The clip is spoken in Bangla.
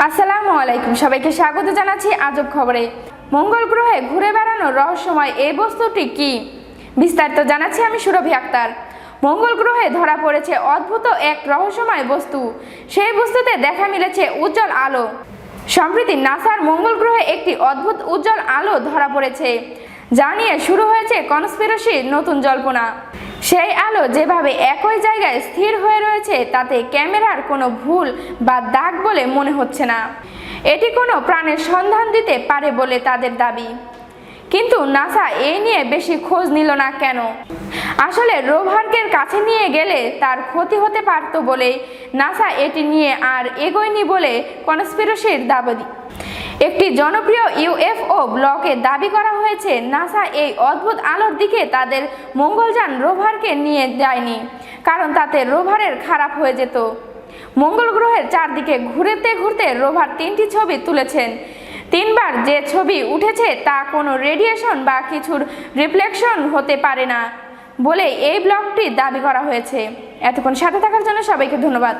আসসালামু আলাইকুম, সবাইকে স্বাগত জানাচ্ছি আজব খবরে। মঙ্গল গ্রহে ঘুরে বেড়ানোর রহস্যময় এই বস্তুটি কি, বিস্তারিত জানাচ্ছি আমি সুরভি আক্তার। মঙ্গল গ্রহে ধরা পড়েছে অদ্ভুত এক রহস্যময় বস্তু। সেই বস্তুতে দেখা মিলেছে উজ্জ্বল আলো। সম্প্রতি নাসার মঙ্গল গ্রহে একটি অদ্ভুত উজ্জ্বল আলো ধরা পড়েছে, যা নিয়ে শুরু হয়েছে কনস্পিরেসির নতুন জল্পনা। সেই আলো যেভাবে একই জায়গায় স্থির হয়ে রয়েছে, তাতে ক্যামেরার কোনো ভুল বা দাগ বলে মনে হচ্ছে না। এটি কোনো প্রাণের সন্ধান দিতে পারে বলে তাদের দাবি, কিন্তু নাসা এই নিয়ে বেশি খোঁজ নিল না কেন? আসলে রোভারকে কাছে নিয়ে গেলে তার ক্ষতি হতে পারত বলে নাসা এটি নিয়ে আর এগোয়নি বলে কনস্পিরেসির দাবি। একটি জনপ্রিয় ইউএফও ব্লগে দাবি করা হয়েছে, নাসা এই অদ্ভুত আলোর দিকে তাদের মঙ্গলযান রোভারকে নিয়ে যায়নি, কারণ তাতে রোভারের খারাপ হয়ে যেত। মঙ্গল গ্রহের চারদিকে ঘুরতে ঘুরতে রোভার 3টি ছবি তুলেছেন। 3বার যে ছবি উঠেছে তা কোনো রেডিয়েশন বা কিছুর রিফ্লেকশন হতে পারে না বলে এই ব্লগটি দাবি করা হয়েছে। এতক্ষণ সাথে থাকার জন্য সবাইকে ধন্যবাদ।